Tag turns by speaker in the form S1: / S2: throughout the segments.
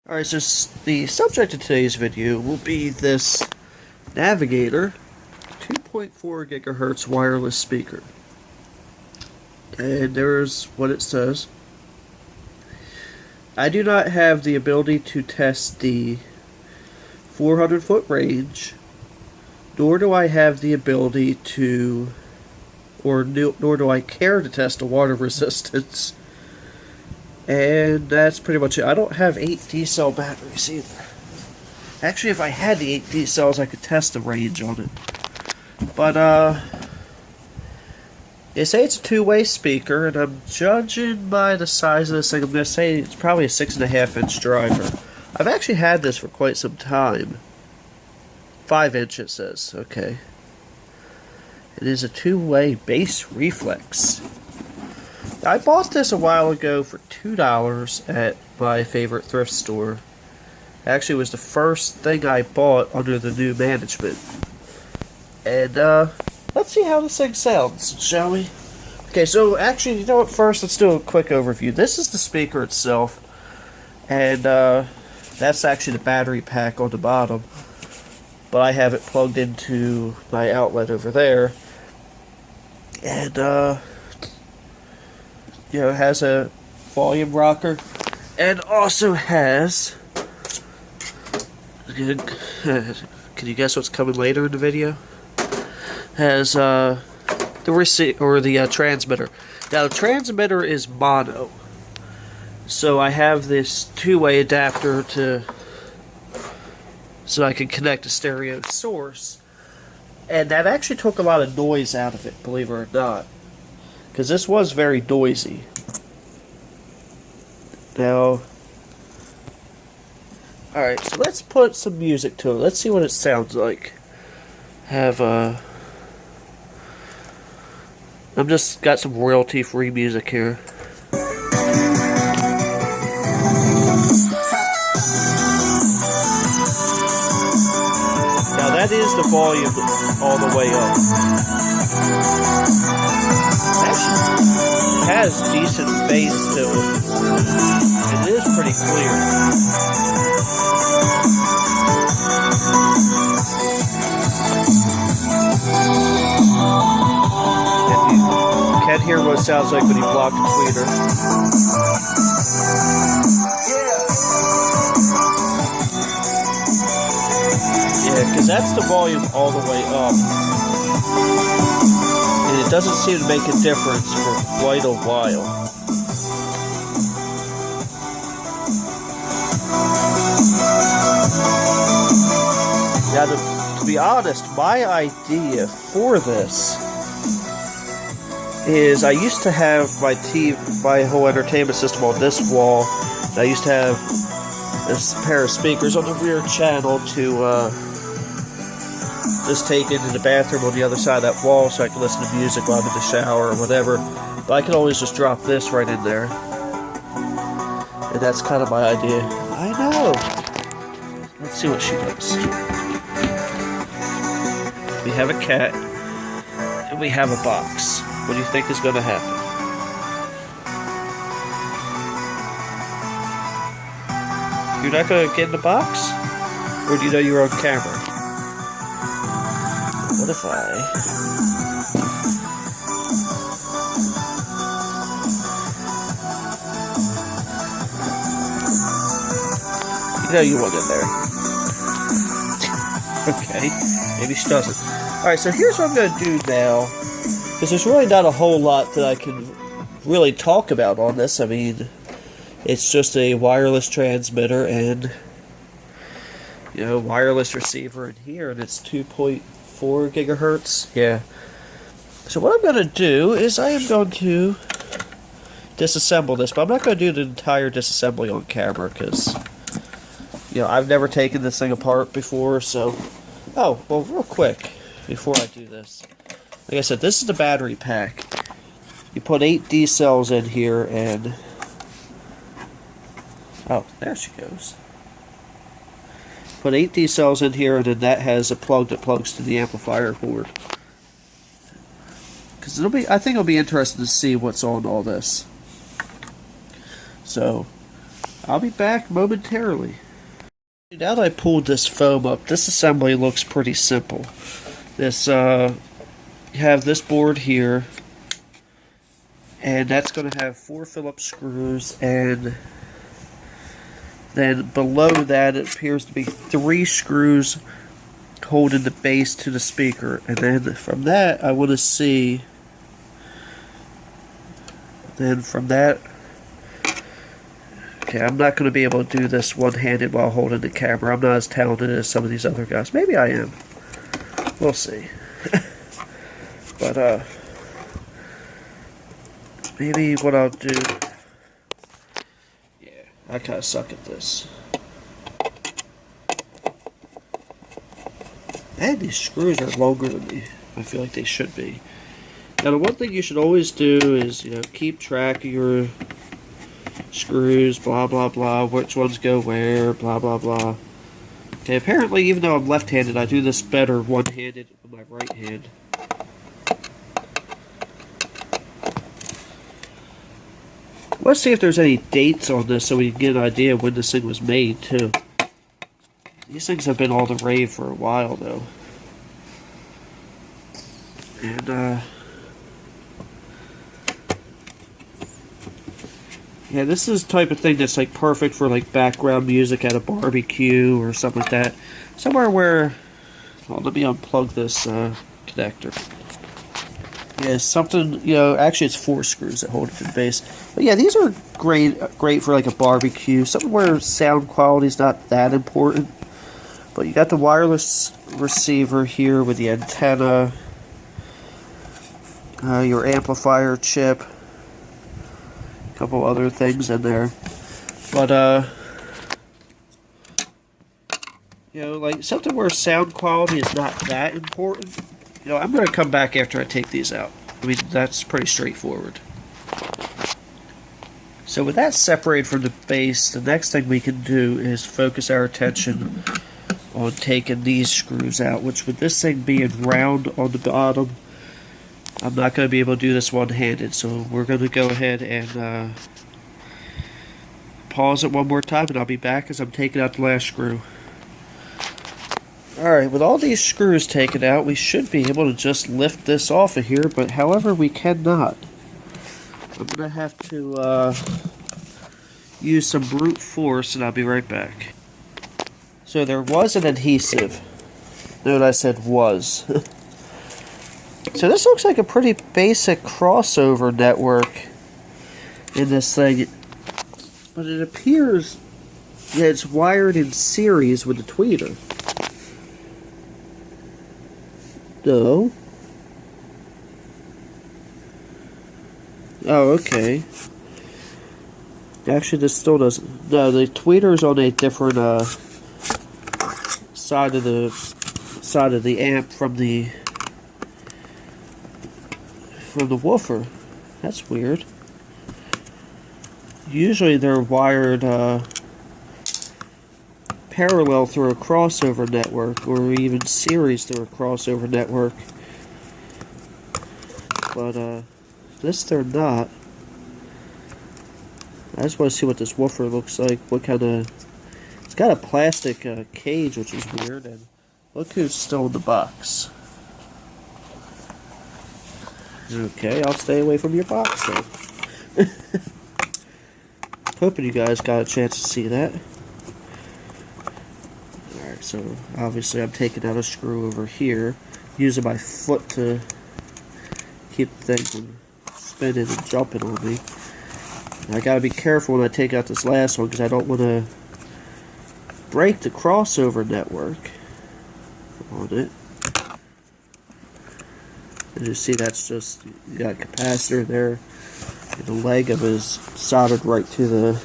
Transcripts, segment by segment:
S1: Alright, so the subject of today's video will be this Navigator 2.4 gigahertz wireless speaker. And there's what it says. I do not have the ability to test the 400-foot range, nor do I have the ability to, nor do I care to test the water resistance. And that's pretty much it. I don't have 8 D-cell batteries either. Actually, if I had the 8 D-cells, I could test the range on it. But, they say it's a two-way speaker, and I'm judging by the size of this thing, I'm going to say it's probably a 6.5-inch driver. I've actually had this for quite some time. 5-inch it says, okay. It is a two-way bass reflex. I bought this a while ago for $2 at my favorite thrift store. Actually, it was the first thing I bought under the new management. And, let's see how this thing sounds, shall we? Okay, so actually, you know what, first let's do a quick overview. This is the speaker itself. And, that's actually the battery pack on the bottom. But I have it plugged into my outlet over there. And, you know, it has a volume rocker, and also has, can you guess what's coming later in the video? Has the transmitter. Now the transmitter is mono, so I have this two-way adapter so I can connect a stereo source, and that actually took a lot of noise out of it, believe it or not. Because this was very noisy. Now, alright, so let's put some music to it. Let's see what it sounds like. I've just got some royalty-free music here. Now that is the volume all the way up. Actually has decent bass to it. It is pretty clear. And you can hear what it sounds like when you block the tweeter. Yeah, because that's the volume all the way up. And it doesn't seem to make a difference for quite a while. Now, to be honest, my idea for this is I used to have my whole entertainment system on this wall. And I used to have this pair of speakers on the rear channel to just take into the bathroom on the other side of that wall so I can listen to music while I'm in the shower or whatever. But I can always just drop this right in there. And that's kind of my idea. I know. Let's see what she does. We have a cat, and we have a box. What do you think is going to happen? You're not going to get in the box? Or do you know you're on camera? What if you know you want in there. Okay, maybe she doesn't. Alright, so here's what I'm going to do now. Because there's really not a whole lot that I can really talk about on this. I mean, it's just a wireless transmitter and, you know, wireless receiver in here, and it's 2.4 gigahertz. Yeah. So what I'm going to do is I am going to disassemble this, but I'm not going to do the entire disassembly on camera because, you know, I've never taken this thing apart before, so... Oh, well, real quick, before I do this. Like I said, this is the battery pack. You put 8 D-cells in here, and... Oh, there she goes. Put 8 D-cells in here, and then that has a plug that plugs to the amplifier board. Because I think it'll be interesting to see what's on all this. So, I'll be back momentarily. Now that I pulled this foam up, this assembly looks pretty simple. This, you have this board here, and that's going to have 4 Phillips screws, and then below that it appears to be 3 screws holding the base to the speaker, and then from that I want to see, then from that, okay, I'm not going to be able to do this one-handed while holding the camera. I'm not as talented as some of these other guys. Maybe I am. We'll see. But, maybe what I'll do... Yeah, I kind of suck at this. And these screws are longer than me. I feel like they should be. Now, the one thing you should always do is, keep track of your screws, blah, blah, blah, which ones go where, blah, blah, blah. Okay, apparently, even though I'm left-handed, I do this better one-handed with my right hand. Let's see if there's any dates on this so we can get an idea of when this thing was made, too. These things have been all the rave for a while, though. And, yeah, this is the type of thing that's, like, perfect for, like, background music at a barbecue or something like that. Somewhere where... Well, let me unplug this, connector. Yeah, something, actually it's 4 screws that hold it to the base. But yeah, these are great for, like, a barbecue. Something where sound quality is not that important. But you got the wireless receiver here with the antenna, your amplifier chip, a couple other things in there. But, like something where sound quality is not that important. I'm going to come back after I take these out. I mean, that's pretty straightforward. So with that separated from the base, the next thing we can do is focus our attention on taking these screws out, which with this thing being round on the bottom, I'm not going to be able to do this one-handed, so we're going to go ahead and pause it one more time, and I'll be back as I'm taking out the last screw. Alright, with all these screws taken out, we should be able to just lift this off of here, but however, we cannot. I'm going to have to use some brute force, and I'll be right back. So there was an adhesive. Note I said was. So this looks like a pretty basic crossover network in this thing. But it appears that it's wired in series with the tweeter. No. Oh, okay. Actually, this still doesn't. No, the tweeter's on a different side of the amp from the woofer. That's weird. Usually they're wired parallel through a crossover network, or even series through a crossover network. But this they're not. I just want to see what this woofer looks like. What kind of... It's got a plastic cage, which is weird, and look who's still in the box. Okay, I'll stay away from your box then. Hoping you guys got a chance to see that. Alright, so obviously I'm taking out a screw over here, using my foot to keep the thing from spinning and jumping on me. And I gotta be careful when I take out this last one, because I don't want to break the crossover network on it. And you see that's just, you got a capacitor there, and the leg of it is soldered right to the...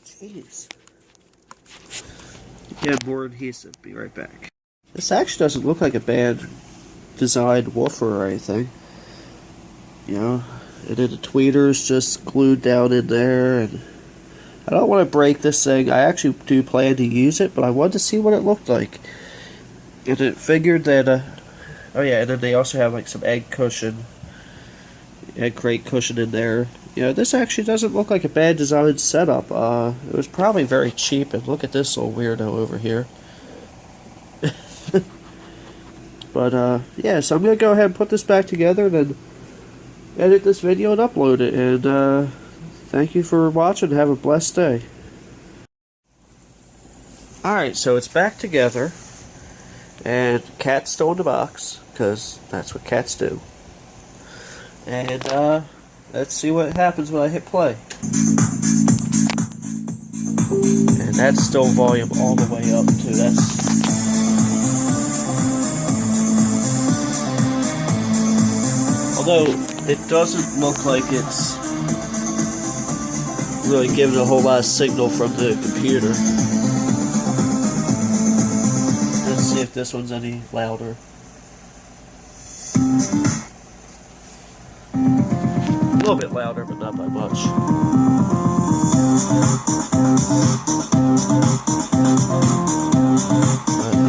S1: Jeez. Yeah, more adhesive. Be right back. This actually doesn't look like a bad designed woofer or anything. And then the tweeter's just glued down in there, and I don't want to break this thing. I actually do plan to use it, but I wanted to see what it looked like. And it figured that, oh yeah, and then they also have like some egg cushion Had great cushion in there. You know, this actually doesn't look like a bad design setup. It was probably very cheap, and look at this little weirdo over here. But, yeah, so I'm going to go ahead and put this back together and then edit this video and upload it. And, thank you for watching. Have a blessed day. Alright, so it's back together. And cat's still in the box, because that's what cats do. And, let's see what happens when I hit play. And that's still volume all the way up, too. That's... Although, it doesn't look like it's really giving a whole lot of signal from the computer. Let's see if this one's any louder. A little bit louder, but not by much.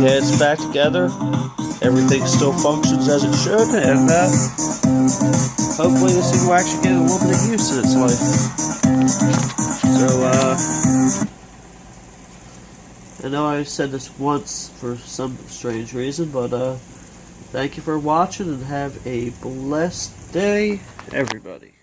S1: Yeah, it's back together. Everything still functions as it should, and hopefully this thing will actually get a little bit of use in its life. So, I know I said this once for some strange reason, but thank you for watching and have a blessed day, everybody.